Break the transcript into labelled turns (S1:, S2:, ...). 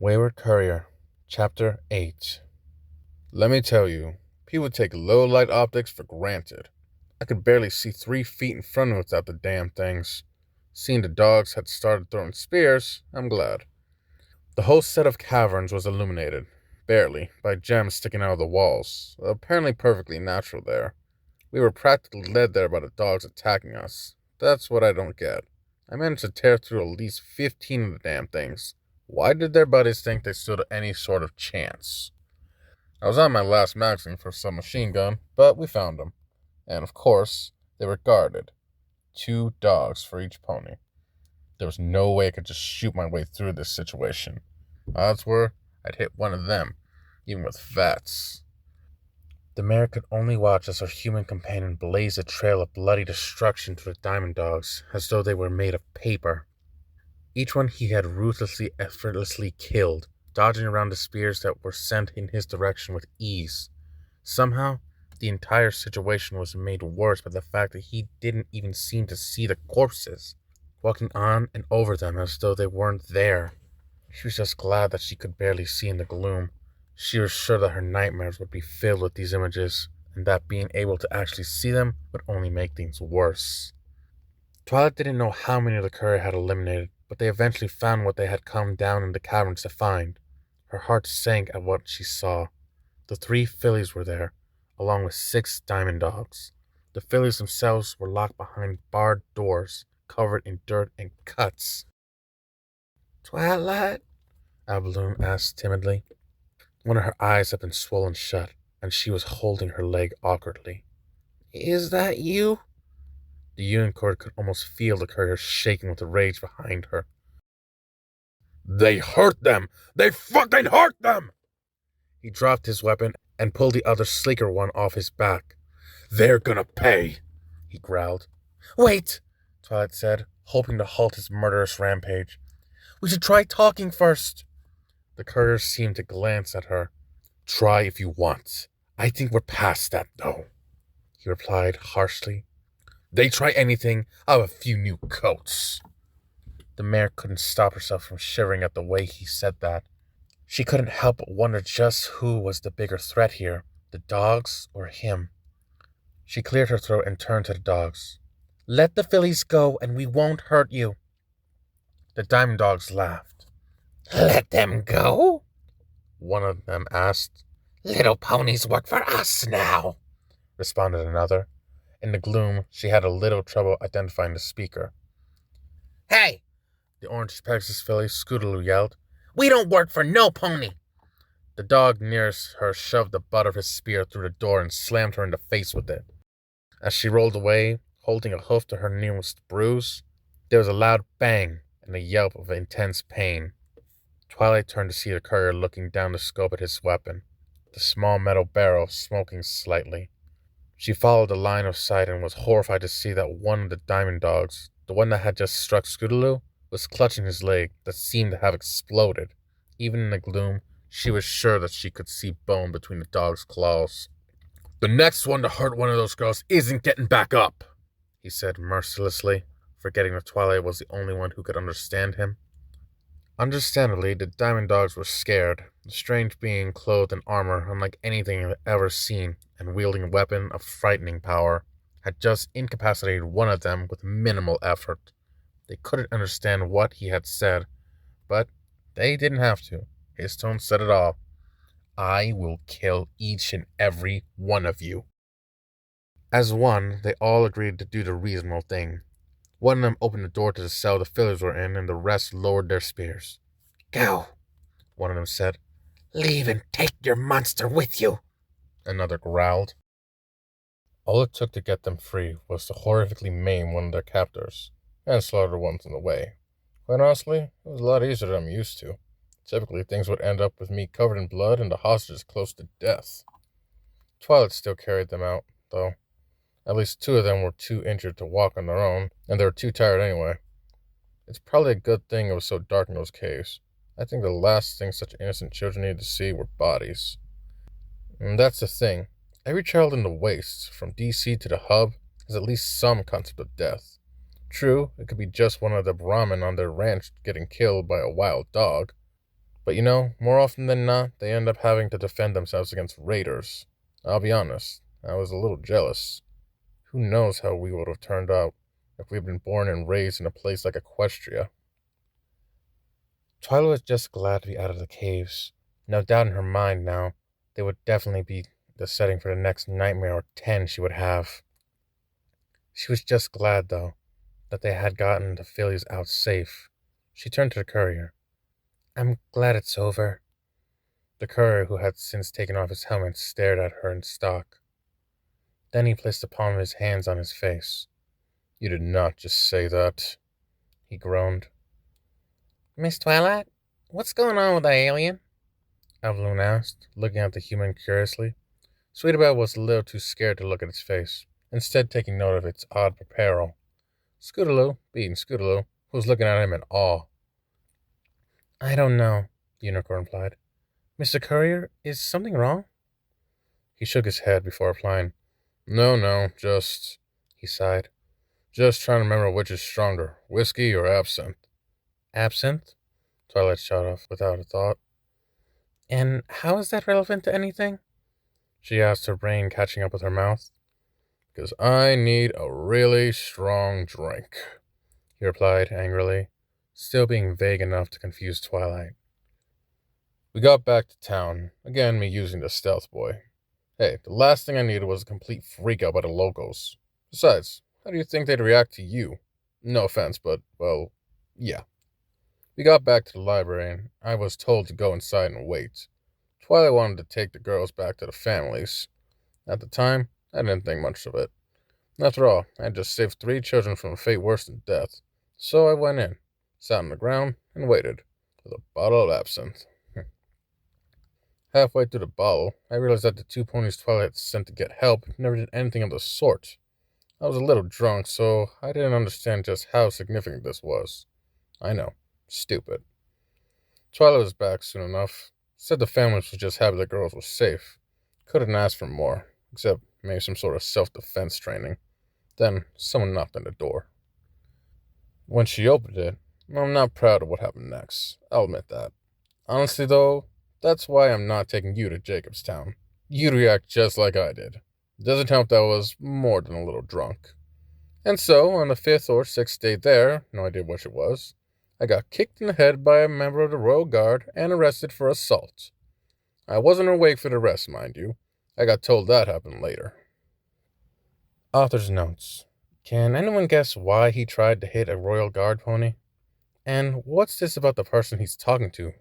S1: Wayward Courier, Chapter 8. Let me tell you, people take low-light optics for granted. I could barely see 3 feet in front of us without the damn things. Seeing the dogs had started throwing spears, I'm glad. The whole set of caverns was illuminated, barely, by gems sticking out of the walls, apparently perfectly natural there. We were practically led there by the dogs attacking us. That's what I don't get. I managed to tear through at least 15 of the damn things. Why did their buddies think they stood any sort of chance? I was on my last magazine for some machine gun, but we found them. And of course, they were guarded. 2 dogs for each pony. There was no way I could just shoot my way through this situation. Odds were, I'd hit one of them, even with VATS. The mare could only watch as her human companion blazed a trail of bloody destruction to the diamond dogs, as though they were made of paper. Each one he had ruthlessly, effortlessly killed, dodging around the spears that were sent in his direction with ease. Somehow, the entire situation was made worse by the fact that he didn't even seem to see the corpses, walking on and over them as though they weren't there. She was just glad that she could barely see in the gloom. She was sure that her nightmares would be filled with these images, and that being able to actually see them would only make things worse. Twilight didn't know how many the courier had eliminated, but they eventually found what they had come down in the caverns to find. Her heart sank at what she saw. The 3 fillies were there, along with 6 diamond dogs. The fillies themselves were locked behind barred doors, covered in dirt and cuts. "Twilight?" Abaloon asked timidly. One of her eyes had been swollen shut, and she was holding her leg awkwardly. "Is that you?" The unicorn could almost feel the courier shaking with rage behind her. "They hurt them! They fucking hurt them!" He dropped his weapon and pulled the other sleeker one off his back. "They're gonna pay," he growled. "Wait," Twilight said, hoping to halt his murderous rampage. "We should try talking first." The courier seemed to glance at her. "Try if you want. I think we're past that, though," he replied harshly. "They try anything, I'll have a few new coats." The mare couldn't stop herself from shivering at the way he said that. She couldn't help but wonder just who was the bigger threat here, the dogs or him. She cleared her throat and turned to the dogs. "Let the fillies go and we won't hurt you." The diamond dogs laughed. "Let them go?" one of them asked. "Little ponies work for us now," responded another. In the gloom, she had a little trouble identifying the speaker. "Hey!" the orange Pegasus filly Scootaloo yelled. "We don't work for no pony!" The dog nearest her shoved the butt of his spear through the door and slammed her in the face with it. As she rolled away, holding a hoof to her nearest bruise, there was a loud bang and a yelp of intense pain. Twilight turned to see the courier looking down the scope at his weapon, the small metal barrel smoking slightly. She followed the line of sight and was horrified to see that one of the diamond dogs, the one that had just struck Scootaloo, was clutching his leg that seemed to have exploded. Even in the gloom, she was sure that she could see bone between the dog's claws. "The next one to hurt one of those girls isn't getting back up," he said mercilessly, forgetting that Twilight was the only one who could understand him. Understandably, the diamond dogs were scared. The strange being, clothed in armor unlike anything they'd ever seen, and wielding a weapon of frightening power, had just incapacitated one of them with minimal effort. They couldn't understand what he had said, but they didn't have to. His tone said it all. "I will kill each and every one of you." As one, they all agreed to do the reasonable thing. One of them opened the door to the cell the fillies were in, and the rest lowered their spears. "Go," one of them said. "Leave and take your monster with you," another growled. All it took to get them free was to horrifically maim one of their captors, and slaughter ones in the way. Quite honestly, it was a lot easier than I'm used to. Typically, things would end up with me covered in blood and the hostages close to death. Twilight still carried them out, though. At least 2 of them were too injured to walk on their own, and they were too tired anyway. It's probably a good thing it was so dark in those caves. I think the last thing such innocent children needed to see were bodies. And that's the thing. Every child in the Waste, from DC to the Hub, has at least some concept of death. True, it could be just one of the Brahmin on their ranch getting killed by a wild dog, But more often than not, they end up having to defend themselves against raiders. I'll be honest, I was a little jealous. Who knows how we would have turned out if we'd been born and raised in a place like Equestria. Twilight was just glad to be out of the caves. No doubt in her mind now, they would definitely be the setting for the next nightmare or 10 she would have. She was just glad, though, that they had gotten the Phillies out safe. She turned to the courier. I'm glad it's over. The courier, who had since taken off his helmet, stared at her in shock. Then he placed the palm of his hands on his face. You did not just say that, he groaned. Miss Twilight, what's going on with the alien? Evelyn asked, looking at the human curiously. Sweetabelle was a little too scared to look at its face, instead taking note of its odd apparel. Scootaloo, being Scootaloo, was looking at him in awe. I don't know, the unicorn replied. Mr. Courier, is something wrong? He shook his head before replying. No, just, he sighed. Just trying to remember which is stronger, whiskey or absinthe. Absinthe? Twilight shot off without a thought. And how is that relevant to anything? She asked, her brain catching up with her mouth. Because I need a really strong drink, he replied angrily, still being vague enough to confuse Twilight. We got back to town, again me using the stealth boy. Hey, the last thing I needed was a complete freakout by the locals. Besides, how do you think they'd react to you? No offense, but, well, yeah. We got back to the library, and I was told to go inside and wait. Twilight wanted to take the girls back to the families. At the time, I didn't think much of it. After all, I had just saved 3 children from a fate worse than death. So I went in, sat on the ground, and waited, with a bottle of absinthe. Halfway through the bottle, I realized that the 2 ponies Twilight had sent to get help never did anything of the sort. I was a little drunk, so I didn't understand just how significant this was. I know, stupid. Twilight was back soon enough. Said the families were just happy the girls were safe. Couldn't ask for more, except maybe some sort of self-defense training. Then someone knocked on the door. When she opened it, I'm not proud of what happened next. I'll admit that. Honestly, though, that's why I'm not taking you to Jacobstown. You'd react just like I did. It doesn't help that I was more than a little drunk. And so, on the 5th or 6th day there, no idea which it was, I got kicked in the head by a member of the Royal Guard and arrested for assault. I wasn't awake for the rest, mind you. I got told that happened later. Author's notes. Can anyone guess why he tried to hit a Royal Guard pony? And what's this about the person he's talking to,